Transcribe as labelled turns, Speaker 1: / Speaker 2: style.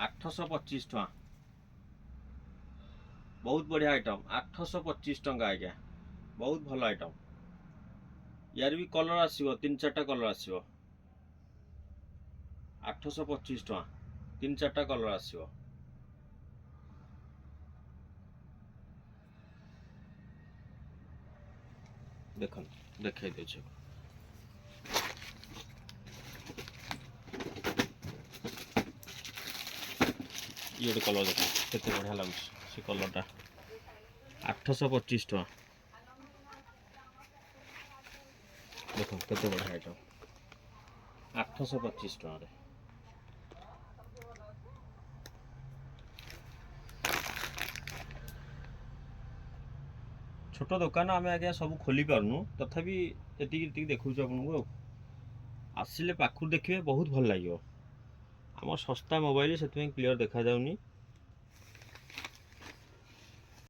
Speaker 1: 825 टका बहुत बढ़िया आइटम 825 टका आज्ञा बहुत भल आइटम यार भी कलर आसो 3-4टा कलर आसो 825 टका 3-4टा कलर आसो देख देखे दे ये गोटे कलर देख केते बढ़िया लगुच से कलरटा 825 टका देख केते बढ़िया आइटम 825 टका रे छोट दुकान आम आज्ञा सब खोली पार्नु तथापि ये देखा आपको आसिले पाखु देखिए बहुत भल लगे आम सस्ता मोबाइल से क्लीयर देखा जाउनी